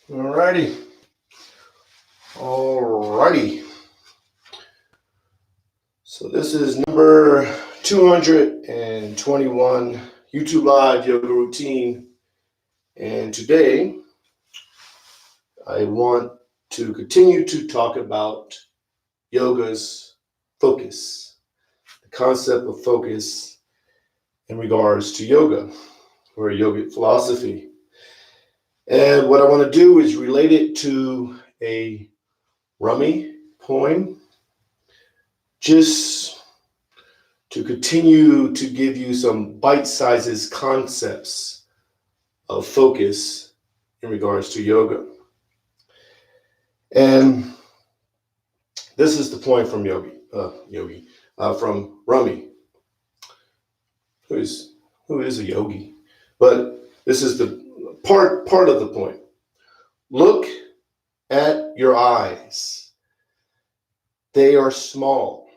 Alrighty. Alrighty. So this is number 221 YouTube Live Yoga Routine. And today I want to continue to talk about yoga's focus, the concept of focus in regards to yoga or yogic philosophy. And what I want to do is relate it to a Rumi poem, just to continue to give you some bite-sized concepts of focus in regards to yoga. And this is the point from from Rumi, who is a yogi. But this is the part of the point. Look at your eyes. They are small,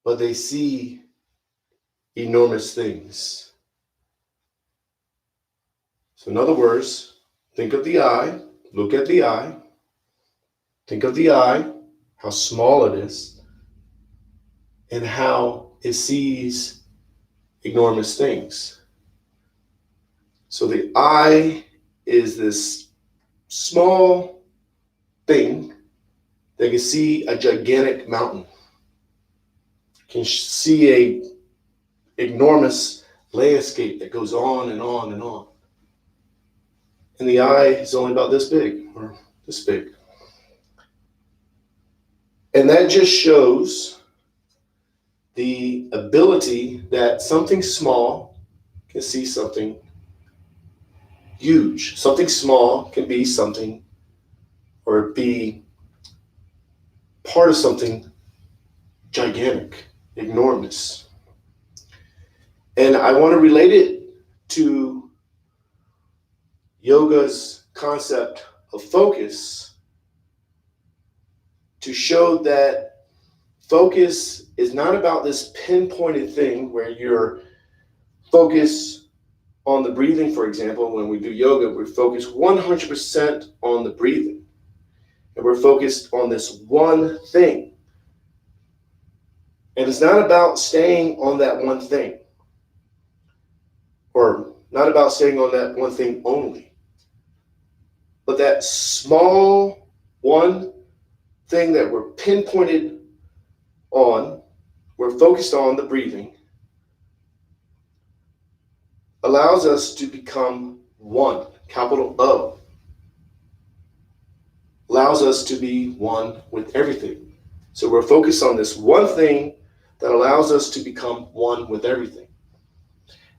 but they see enormous things. So in other words, think of the eye, look at the eye, think of the eye, how small it is, and how it sees enormous things. So the eye is this small thing that can see a gigantic mountain, can see a enormous landscape that goes on and on and on. And the eye is only about this big, or this big. And that just shows the ability that something small can see something huge. Something small can be something, or be part of something gigantic, enormous. And I want to relate it to yoga's concept of focus to show that focus is not about this pinpointed thing where you're focused on the breathing. For example, when we do yoga, we're focused 100% on the breathing. And we're focused on this one thing. And it's not about staying on that one thing, or not about staying on that one thing only, but that small one thing that we're pinpointed on, we're focused on the breathing, allows us to become one, capital O. Allows us to be one with everything. So we're focused on this one thing that allows us to become one with everything.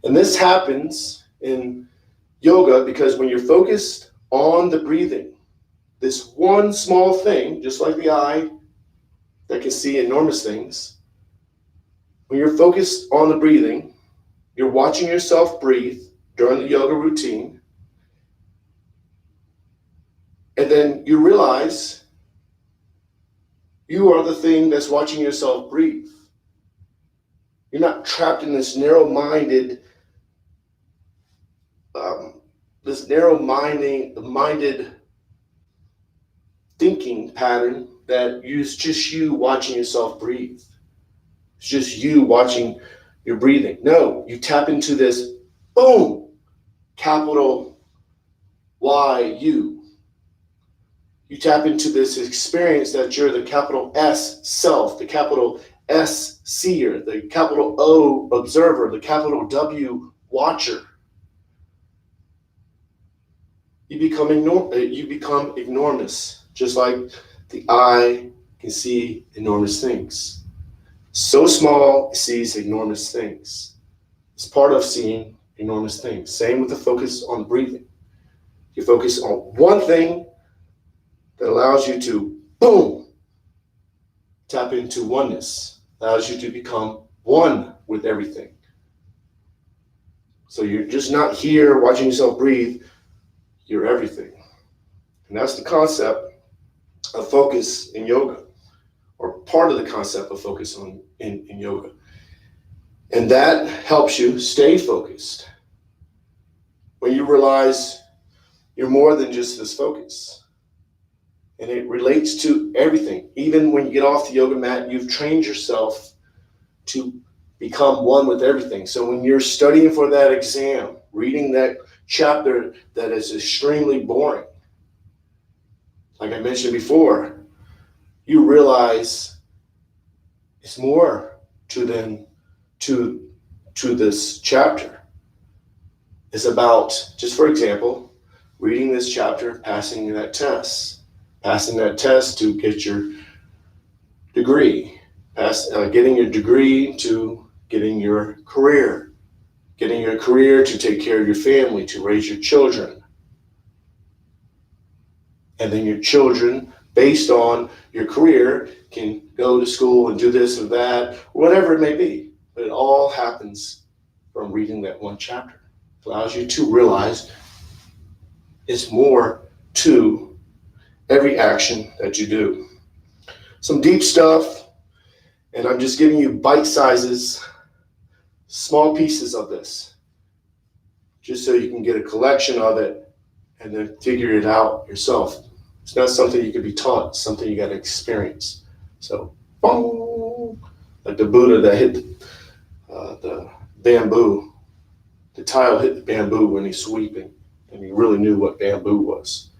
And this happens in yoga because when you're focused on the breathing, this one small thing, just like the eye that can see enormous things, when you're focused on the breathing, you're watching yourself breathe during the yoga routine, and then you realize you are the thing that's watching yourself breathe. You're not trapped in this narrow-minded thinking pattern that is just you watching yourself breathe. It's just you watching your breathing. No, you tap into this, boom, capital Y-U. You tap into this experience that you're the capital S self, the capital S seer, the capital O observer, the capital W watcher. You become enormous, just like the eye can see enormous things. So small, it sees enormous things. It's part of seeing enormous things. Same with the focus on the breathing. You focus on one thing that allows you to, boom, tap into oneness, allows you to become one with everything. So you're just not here watching yourself breathe, you're everything. And that's the concept of focus in yoga, or part of the concept of focus in yoga. And that helps you stay focused. When you realize You're more than just this focus. And it relates to everything. Even when you get off the yoga mat, you've trained yourself to become one with everything. So when you're studying for that exam, reading that chapter that is extremely boring, like I mentioned before, you realize it's more to this chapter. It's about, just for example, reading this chapter, passing that test to get your degree, getting your degree to getting your career to take care of your family, to raise your children. And then your children, based on your career, can go to school and do this or that, whatever it may be. But it all happens from reading that one chapter. It allows you to realize it's more to every action that you do. Some deep stuff, and I'm just giving you bite sizes, small pieces of this, just so you can get a collection of it and then figure it out yourself. It's not something you can be taught, it's something you got to experience. So, boom, like the Buddha that hit the bamboo. The tile hit the bamboo when he's sweeping, and he really knew what bamboo was.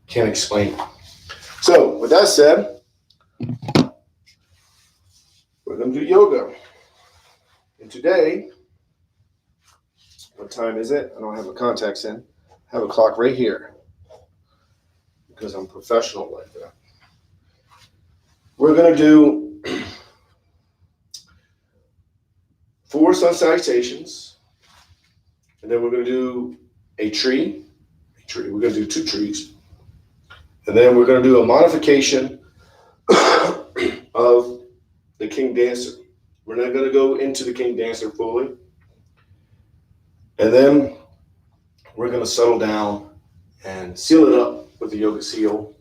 Can't explain it. So, with that said, we're going to do yoga. And today, what time is it? I don't have my contacts in. I have a clock right here because I'm professional like that. We're going to do 4 sun salutations, and then we're going to do a tree. We're going to do 2 trees. And then we're going to do a modification of the King Dancer. We're not going to go into the King Dancer fully. And then we're going to settle down and seal it up with the yoga seal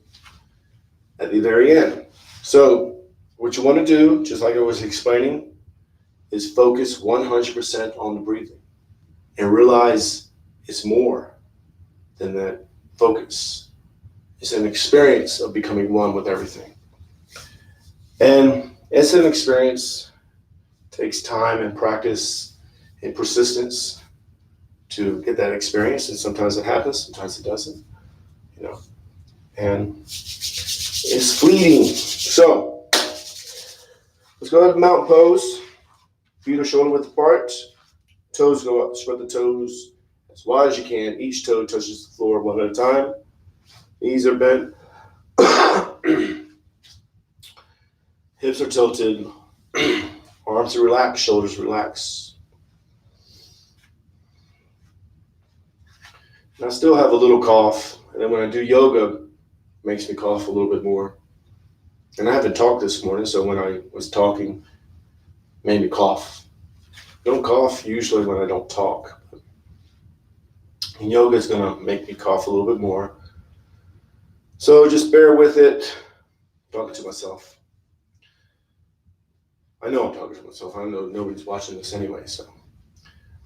at the very end. So what you want to do, just like I was explaining, is focus 100% on the breathing and realize it's more than that focus. It's an experience of becoming one with everything. And it's an experience, takes time and practice and persistence to get that experience. And sometimes it happens, sometimes it doesn't, and it's fleeting. So let's go ahead and mountain pose. Feet are shoulder width apart. Toes go up. Spread the toes as wide as you can. Each toe touches the floor one at a time. Knees are bent. Hips are tilted. Arms are relaxed. Shoulders relaxed. And I still have a little cough. And then when I do yoga, it makes me cough a little bit more. And I haven't talked this morning, so when I was talking, it made me cough. Don't cough usually when I don't talk. And yoga is going to make me cough a little bit more. So just bear with it. I'm talking to myself. I know I'm talking to myself. I know nobody's watching this anyway, so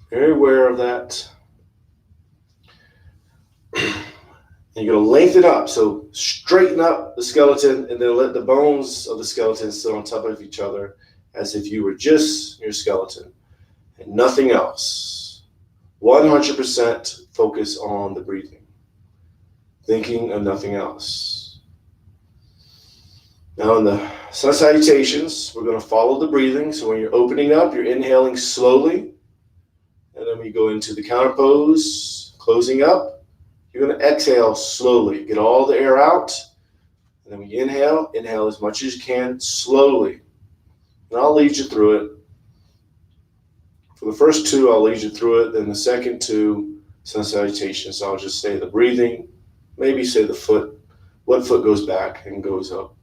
very aware of that. And you're going to lengthen up. So straighten up the skeleton and then let the bones of the skeleton sit on top of each other as if you were just your skeleton and nothing else. 100% focus on the breathing. Thinking of nothing else. Now in the sun salutations, we're going to follow the breathing. So when you're opening up, you're inhaling slowly. And then we go into the counter pose, closing up. You're going to exhale slowly. Get all the air out. And then when you inhale as much as you can slowly. And I'll lead you through it. For the first 2, I'll lead you through it. Then the second 2 sun salutations, I'll just say the breathing. Maybe say the foot. What foot goes back and goes up.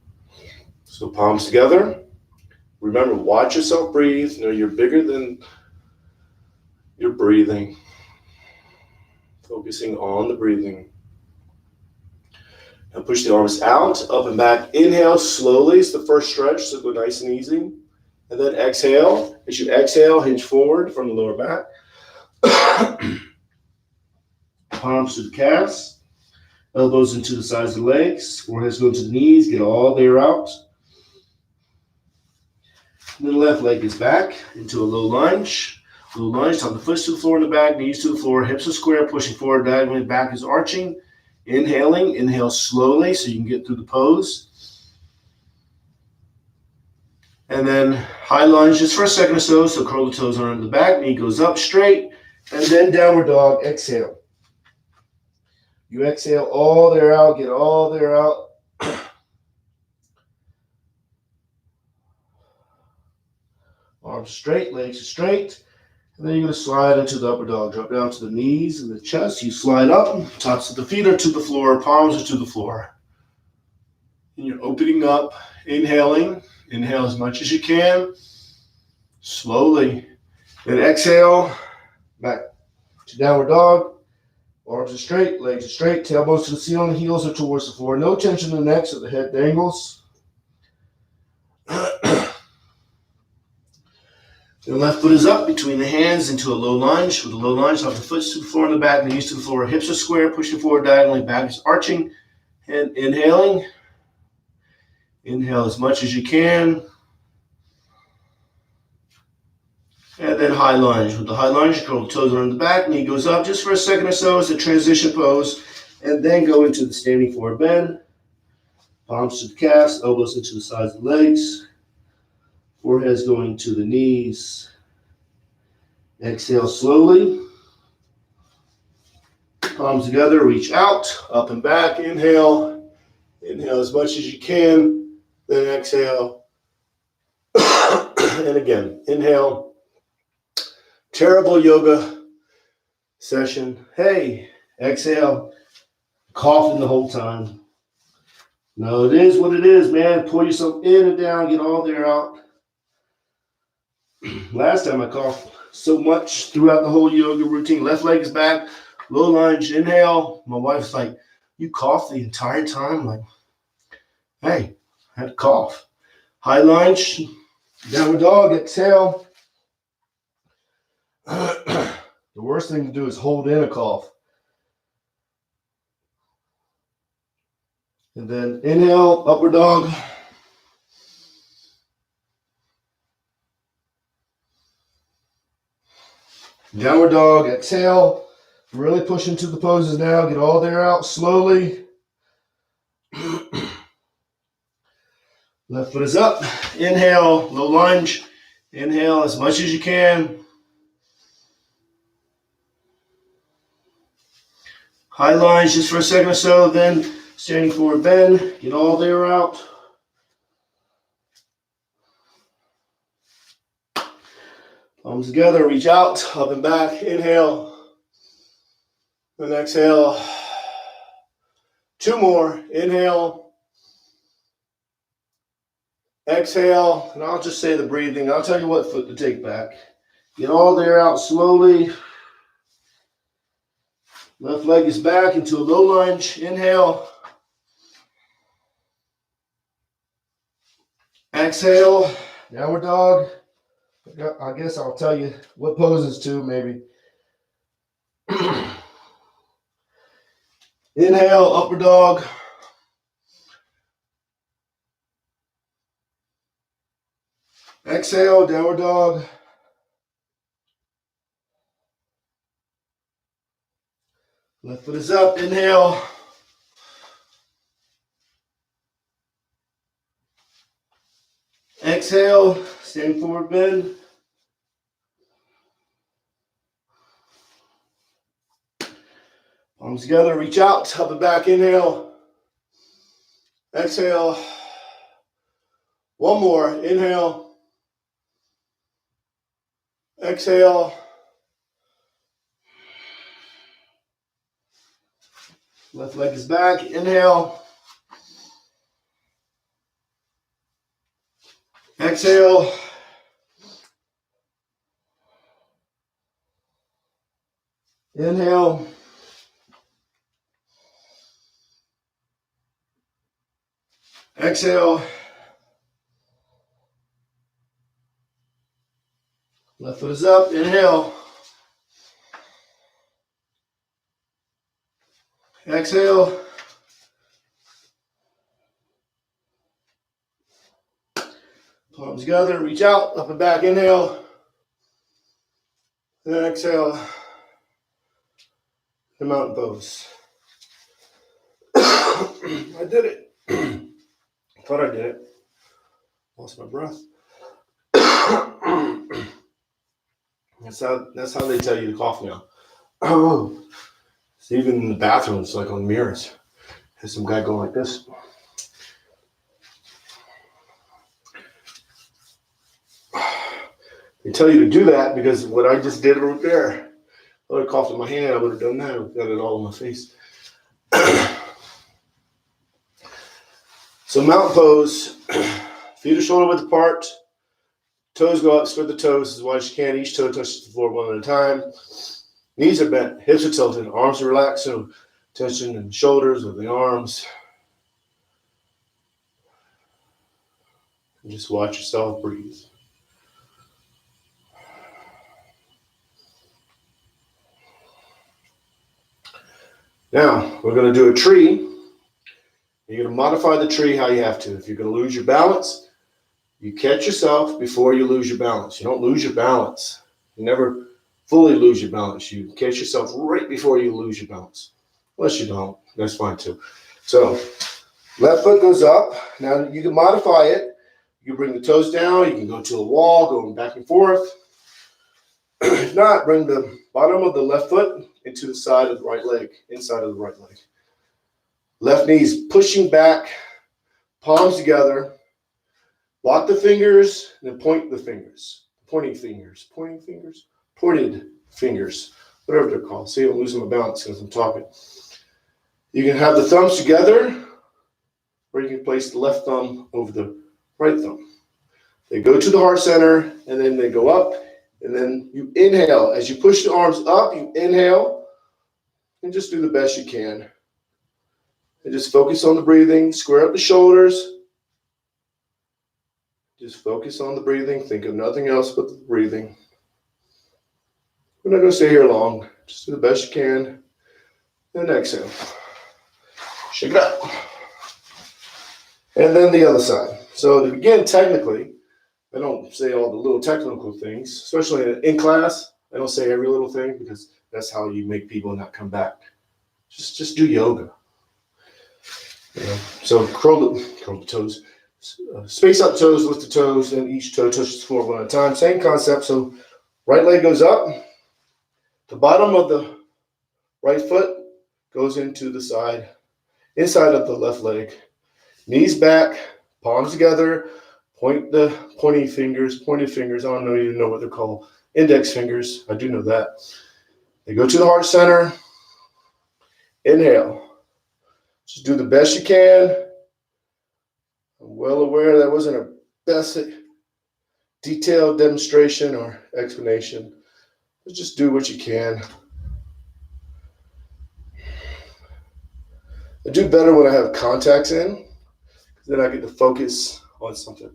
So palms together. Remember, watch yourself breathe. Know you're bigger than your breathing. Focusing on the breathing. Now push the arms out, up and back. Inhale slowly. It's the first stretch, so go nice and easy. And then exhale. As you exhale, hinge forward from the lower back. palms to the calves, elbows into the sides of the legs, foreheads go to the knees, get all the air out. And then the left leg is back into a low lunge. Low lunge, top of the foot to the floor in the back, knees to the floor, hips are square, pushing forward diagonally, back is arching. Inhaling, inhale slowly so you can get through the pose. And then high lunge just for a second or so. So curl the toes under the back, knee goes up straight, and then downward dog, exhale. You exhale all the air out, get all the air out. Arms straight, legs straight. And then you're going to slide into the upper dog. Drop down to the knees and the chest. You slide up, tops of the feet are to the floor, palms are to the floor. And you're opening up, inhaling. Inhale as much as you can. Slowly. Then exhale, back to downward dog. Arms are straight, legs are straight, tailbones to the ceiling, heels are towards the floor. No tension in the neck so the head dangles. The left foot is up between the hands into a low lunge. With a low lunge, off the foot to the floor in the back, knees to the floor, hips are square, pushing forward diagonally, back is arching. And inhaling. Inhale as much as you can. And then high lunge. With the high lunge, curl the toes under the back, knee goes up just for a second or so as a transition pose. And then go into the standing forward bend. Palms to the calves, elbows into the sides of the legs. Forehead's going to the knees. Exhale slowly. Palms together, reach out, up and back. Inhale. Inhale as much as you can. Then exhale. And again, inhale. Terrible yoga session. Hey, exhale. Coughing the whole time. No, it is what it is, man. Pull yourself in and down, get all the air out. Last time I coughed so much throughout the whole yoga routine. Left leg is back, low lunge, inhale. My wife's like, you coughed the entire time? I'm like, hey, I had to cough. High lunge, downward dog, exhale. The worst thing to do is hold in a cough. And then inhale, upward dog. Downward dog, exhale. Really push into the poses now. Get all the air out slowly. Left foot is up. Inhale, low lunge. Inhale as much as you can. High lunge just for a second or so. Then standing forward bend. Get all the air out. Palms together, reach out, up and back. Inhale. Then exhale. Two more. Inhale. Exhale. And I'll just say the breathing. I'll tell you what foot to take back. Get all the air out slowly. Left leg is back into a low lunge. Inhale. Exhale. Downward dog. I guess I'll tell you what poses too, maybe. Inhale, upward dog. Exhale, downward dog. Left foot is up. Inhale. Exhale, standing forward bend. Palms together, reach out, up and back. Inhale. Exhale. One more. Inhale. Exhale. Left leg is back. Inhale. Exhale. Inhale. Exhale. Left foot is up. Inhale. Exhale. Palms together, reach out, up and back, inhale. Then exhale. The mountain pose. I did it. Thought I did it. Lost my breath. That's how they tell you to cough now. Oh, it's even in the bathrooms, like on mirrors. There's some guy going like this. They tell you to do that because what I just did right there, I would have coughed in my hand, I would have done that, I would have got it all in my face. So mountain pose, feet are shoulder width apart, toes go up, spread the toes as wide as you can, each toe touches the floor one at a time. Knees are bent, hips are tilted, arms are relaxed, so tension in the shoulders or the arms. And just watch yourself breathe. Now, we're going to do a tree. You're going to modify the tree how you have to. If you're going to lose your balance, you catch yourself before you lose your balance. You don't lose your balance. You never fully lose your balance. You catch yourself right before you lose your balance. Unless you don't, that's fine too. So, left foot goes up. Now, you can modify it. You can bring the toes down. You can go to a wall, going back and forth. If not, bring the bottom of the left foot into the side of the right leg, inside of the right leg. Left knee's pushing back, palms together. Lock the fingers, and then point the fingers. Pointed fingers, whatever they're called. See, I'm losing my balance because I'm talking. You can have the thumbs together, or you can place the left thumb over the right thumb. They go to the heart center, and then they go up. And then you inhale. As you push the arms up, you inhale. And just do the best you can. And just focus on the breathing. Square up the shoulders. Just focus on the breathing. Think of nothing else but the breathing. We're not going to stay here long. Just do the best you can. And exhale. Shake it up. And then the other side. So to begin, technically, I don't say all the little technical things, especially in class. I don't say every little thing because that's how you make people not come back. Just do yoga. You know? So curl the toes, space out the toes, lift the toes, and each toe touches the floor one at a time. Same concept. So right leg goes up. The bottom of the right foot goes into the side, inside of the left leg. Knees back, palms together. Pointed fingers. I don't know even know what they're called. Index fingers. I do know that. They go to the heart center. Inhale. Just do the best you can. I'm well aware that wasn't a best detailed demonstration or explanation. But just do what you can. I do better when I have contacts in. Then I get to focus on something.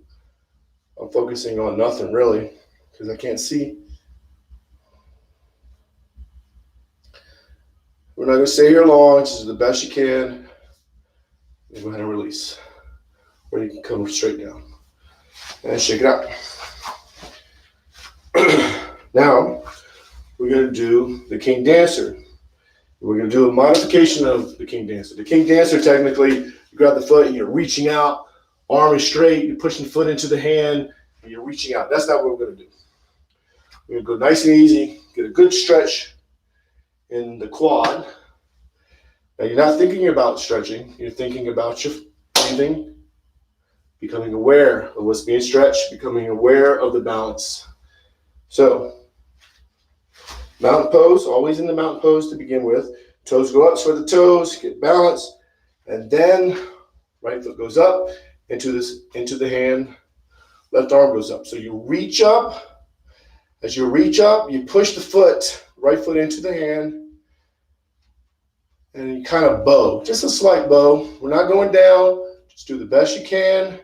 I'm focusing on nothing really because I can't see. We're not going to stay here long. Just do the best you can. And go ahead and release. Or you can come straight down. And shake it out. Now, we're going to do the King Dancer. We're going to do a modification of the King Dancer. The King Dancer, technically, you grab the foot and you're reaching out. Arm is straight, you're pushing the foot into the hand, and you're reaching out. That's not what we're going to do. We're going to go nice and easy, get a good stretch in the quad. Now, you're not thinking about stretching. You're thinking about your breathing, becoming aware of what's being stretched, becoming aware of the balance. So, mountain pose, always in the mountain pose to begin with. Toes go up, spread the toes, get balance, and then right foot goes up. Into the hand, left arm goes up. So you reach up. As you reach up, you push the right foot into the hand, and you kind of bow, just a slight bow. We're not going down. Just do the best you can,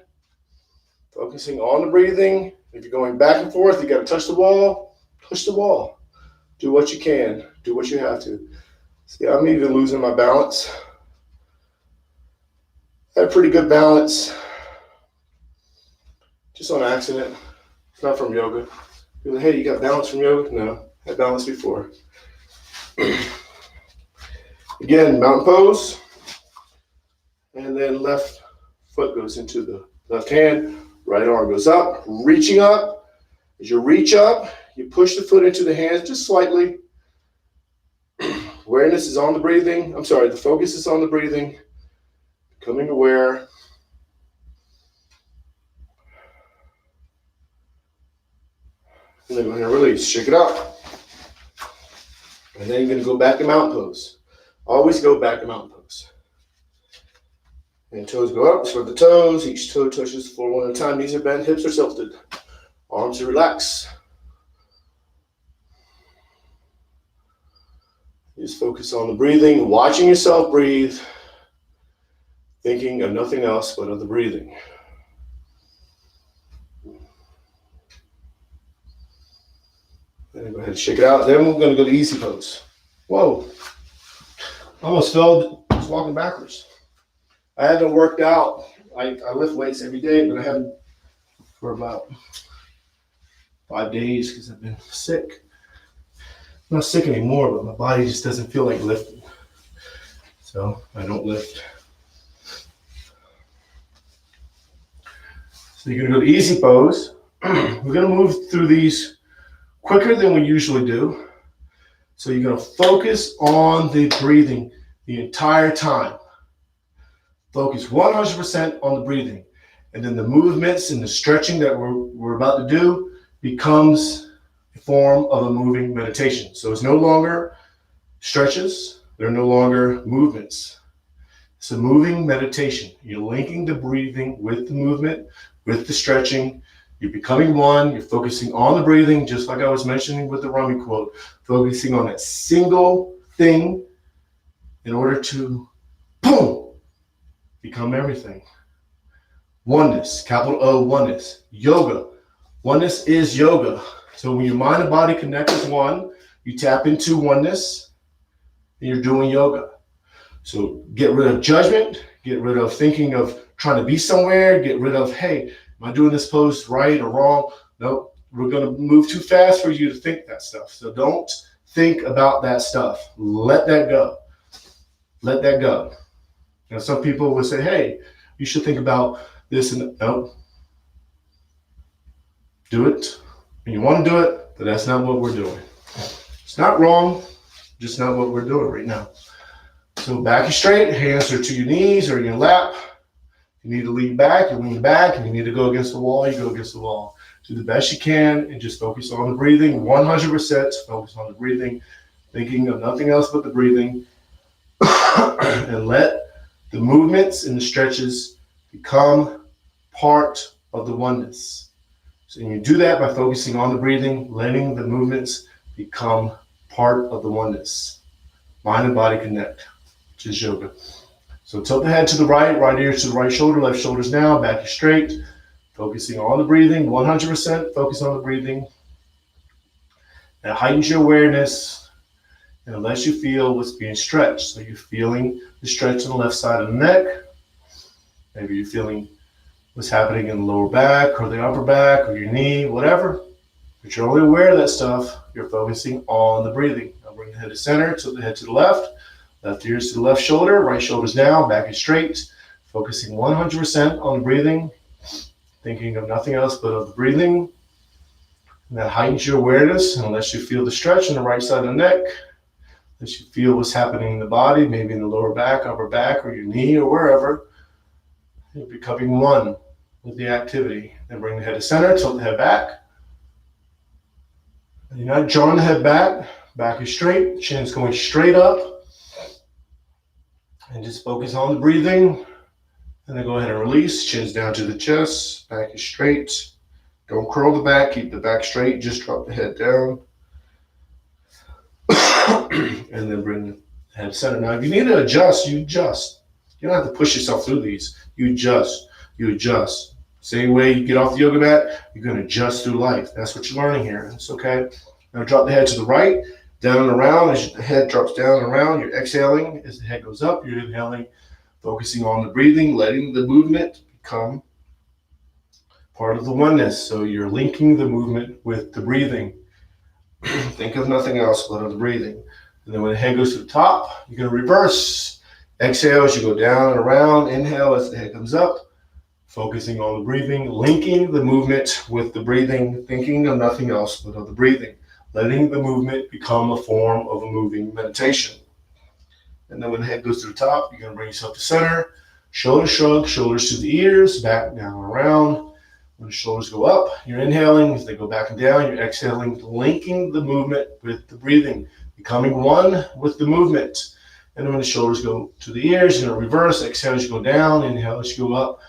focusing on the breathing. If you're going back and forth, you got to touch the wall. Touch the wall. Do what you can. Do what you have to. See, I'm even losing my balance. I had pretty good balance, just on accident. It's not from yoga. You're like, hey, you got balance from yoga? No, I had balance before. Again, mountain pose. And then left foot goes into the left hand. Right arm goes up, reaching up. As you reach up, you push the foot into the hands just slightly. Awareness is on the breathing. The focus is on the breathing. Becoming aware. And then go ahead and release. Shake it out. And then you're going to go back to mountain pose. Always go back to mountain pose. And toes go up, spread the toes. Each toe touches the floor one at a time. Knees are bent, hips are tilted. Arms are relaxed. Just focus on the breathing, watching yourself breathe, thinking of nothing else but of the breathing. And go ahead and shake it out. Then we're going to go to easy pose. Whoa. Almost fell just walking backwards. I haven't worked out. I lift weights every day, but I haven't for about 5 days because I've been sick. I'm not sick anymore, but my body just doesn't feel like lifting. So I don't lift. So you're going to go to easy pose. We're going to move through these quicker than we usually do. So you're going to focus on the breathing the entire time. Focus 100% on the breathing. And then the movements and the stretching that we're about to do becomes a form of a moving meditation. So it's no longer stretches. They're no longer movements. It's a moving meditation. You're linking the breathing with the movement, with the stretching. You're becoming one. You're focusing on the breathing, just like I was mentioning with the Rumi quote, focusing on that single thing in order to, boom, become everything. Oneness, capital O, oneness. Yoga. Oneness is yoga. So when your mind and body connect as one, you tap into oneness, and you're doing yoga. So get rid of judgment, get rid of thinking of trying to be somewhere, get rid of, hey, am I doing this pose right or wrong? No, we're going to move too fast for you to think that stuff. So don't think about that stuff. Let that go. Let that go. Now, some people will say, hey, you should think about this and no. Do it when you want to do it, but that's not what we're doing. It's not wrong, just not what we're doing right now. So back is straight, hands are to your knees or your lap. If you need to lean back, you lean back. If you need to go against the wall, you go against the wall. Do the best you can and just focus on the breathing. 100% focus on the breathing, thinking of nothing else but the breathing. And let the movements and the stretches become part of the oneness. So you do that by focusing on the breathing, letting the movements become part of the oneness. Mind and body connect, which is yoga. So tilt the head to the right, right ear to the right shoulder, left shoulder's down, back is straight. Focusing on the breathing, 100% focus on the breathing. That heightens your awareness and lets you feel what's being stretched. So you're feeling the stretch on the left side of the neck. Maybe you're feeling what's happening in the lower back or the upper back or your knee, whatever. But you're only aware of that stuff. You're focusing on the breathing. I'll bring the head to center, tilt the head to the left. Left ear to the left shoulder, right shoulder's down, back is straight. Focusing 100% on the breathing. Thinking of nothing else but of the breathing. And that heightens your awareness and lets you feel the stretch on the right side of the neck. Lets you feel what's happening in the body, maybe in the lower back, upper back, or your knee, or wherever. You're becoming one with the activity. Then bring the head to center, tilt the head back. And you're not drawing the head back. Back is straight, chin's going straight up. And just focus on the breathing. And then go ahead and release. Chin's down to the chest. Back is straight. Don't curl the back. Keep the back straight. Just drop the head down. And then bring the head center. Now, if you need to adjust, you adjust. You don't have to push yourself through these. You adjust. You adjust. Same way you get off the yoga mat, you're going to adjust through life. That's what you're learning here. It's okay. Now drop the head to the right. Down and around, as the head drops down and around, you're exhaling. As the head goes up, you're inhaling, focusing on the breathing, letting the movement become part of the oneness. So you're linking the movement with the breathing. Think of nothing else but of the breathing. And then when the head goes to the top, you're going to reverse. Exhale as you go down and around. Inhale as the head comes up, focusing on the breathing, linking the movement with the breathing, thinking of nothing else but of the breathing, letting the movement become a form of a moving meditation. And then when the head goes to the top, you're going to bring yourself to center. Shoulder shrug, shoulders to the ears, back, down, around. When the shoulders go up, you're inhaling. As they go back and down, you're exhaling, linking the movement with the breathing, becoming one with the movement. And then when the shoulders go to the ears, you're going to reverse. Exhale as you go down. Inhale as you go up.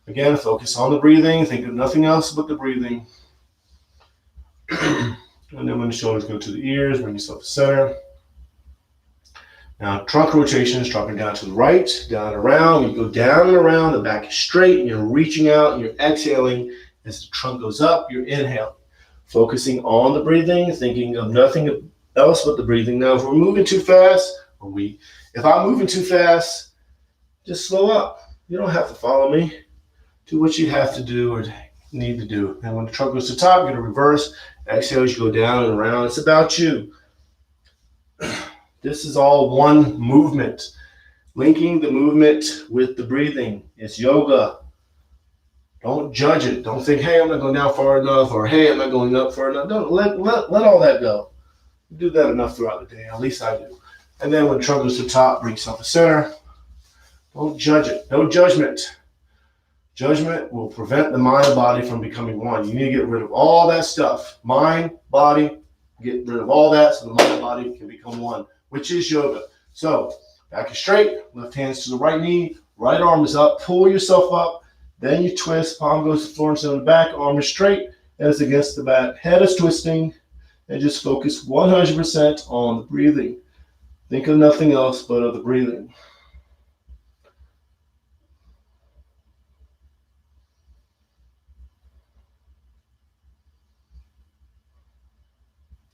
Again, focus on the breathing. Think of nothing else but the breathing. And then when the shoulders go to the ears, bring yourself to center. Now, trunk rotation is dropping down to the right, down and around. You go down and around, the back is straight, and you're reaching out, and you're exhaling. As the trunk goes up, you're inhaling, focusing on the breathing, thinking of nothing else but the breathing. Now, if we're moving too fast, if I'm moving too fast, just slow up. You don't have to follow me. Do what you have to do or need to do. And when the trunk goes to the top, you're going to reverse. Exhale as you go down and around. It's about you. This is all one movement. Linking the movement with the breathing. It's yoga. Don't judge it. Don't think, hey, I'm not going down far enough, or hey, I'm not going up far enough. Don't let all that go. You do that enough throughout the day. At least I do. And then when the trunk goes to the top, bring yourself to center. Don't judge it. No judgment. Judgment will prevent the mind and body from becoming one. You need to get rid of all that stuff. Mind, body, get rid of all that so the mind and body can become one, which is yoga. So back is straight, left hand's to the right knee, right arm is up, pull yourself up, then you twist, palm goes to the floor instead of the back, arm is straight, head is against the back, head is twisting, and just focus 100% on the breathing. Think of nothing else but of the breathing.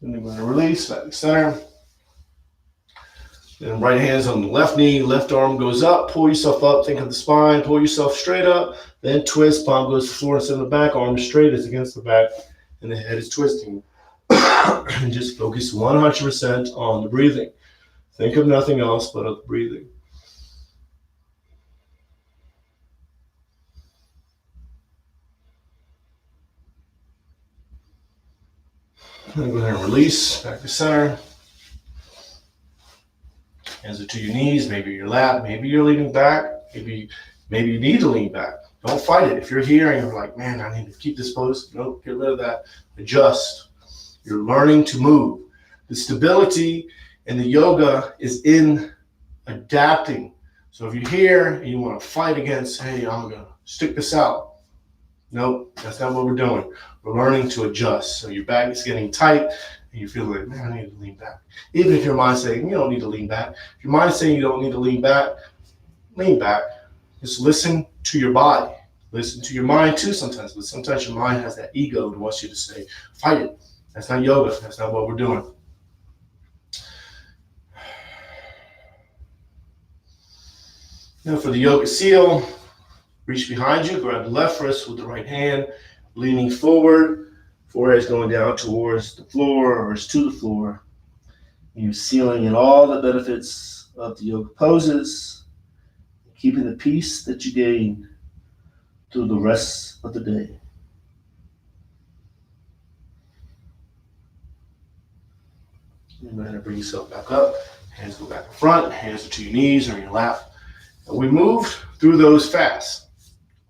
And then we're going to release, back to center. Then right hand's on the left knee, left arm goes up, pull yourself up, think of the spine, pull yourself straight up, then twist, palm goes to the floor instead of the back, arm is straight, is against the back, and the head is twisting. And just focus 100% on the breathing. Think of nothing else but of the breathing. Then go ahead and release, back to center. Hands are to your knees, maybe your lap, maybe you're leaning back, maybe you need to lean back. Don't fight it. If you're here and you're like, man, I need to keep this pose, nope, get rid of that. Adjust. You're learning to move. The stability in the yoga is in adapting. So if you're here and you want to fight against, hey, I'm going to stick this out. Nope, that's not what we're doing. We're learning to adjust. So your back is getting tight and you feel like, man, I need to lean back. Even if your mind's saying you don't need to lean back. If your mind's saying you don't need to lean back. Just listen to your body. Listen to your mind too sometimes, but sometimes your mind has that ego that wants you to say, fight it. That's not yoga. That's not what we're doing. Now for the yoga seal, reach behind you, grab the left wrist with the right hand, leaning forward, forehead's going down towards the floor or to the floor. You're sealing in all the benefits of the yoga poses, keeping the peace that you gain through the rest of the day. And go ahead and bring yourself back up. Hands go back in front, hands are to your knees or your lap. And we move through those fast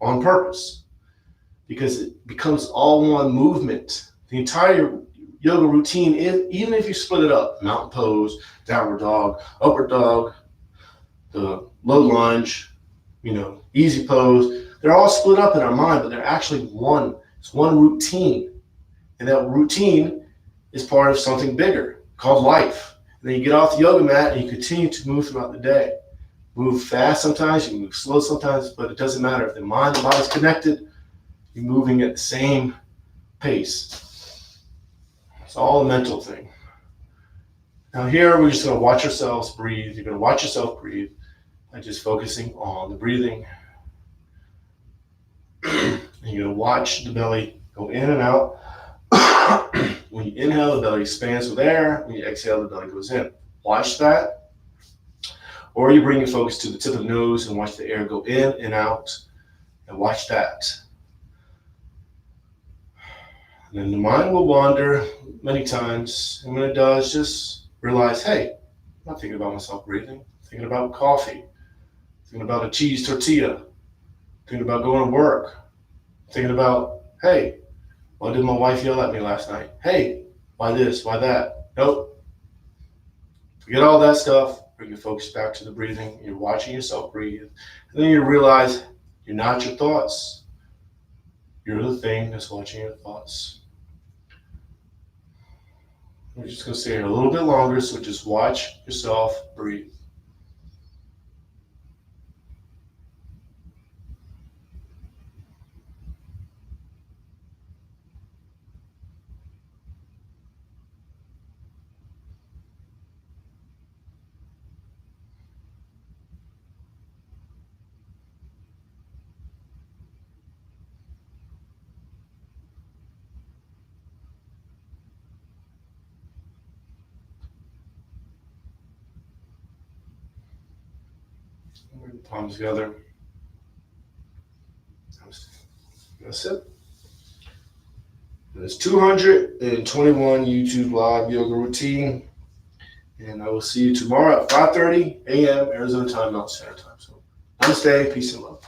on purpose because it becomes all one movement. The entire yoga routine, even if you split it up, mountain pose, downward dog, upward dog, the low lunge, easy pose, they're all split up in our mind, but they're actually one. It's one routine. And that routine is part of something bigger called life. And then you get off the yoga mat and you continue to move throughout the day. Move fast sometimes, you move slow sometimes, but it doesn't matter. If the mind and body is connected, you're moving at the same pace. It's all a mental thing. Now here, we're just going to watch ourselves breathe. You're going to watch yourself breathe by just focusing on the breathing. And you're going to watch the belly go in and out. When you inhale, the belly expands with air. When you exhale, the belly goes in. Watch that. Or you bring your focus to the tip of the nose and watch the air go in and out. And watch that. And then the mind will wander many times. And when it does, just realize, hey, I'm not thinking about myself breathing. I'm thinking about coffee. I'm thinking about a cheese tortilla. I'm thinking about going to work. I'm thinking about, hey, why did my wife yell at me last night? Hey, why this? Why that? Nope. Forget all that stuff. Bring your focus back to the breathing. You're watching yourself breathe. And then you realize you're not your thoughts. You're the thing that's watching your thoughts. We're just going to stay here a little bit longer, so just watch yourself breathe. Palms together. That's it. There's 221 YouTube live yoga routine. And I will see you tomorrow at 5:30 a.m. Arizona time, Mountain Standard Time. So namaste, peace and love.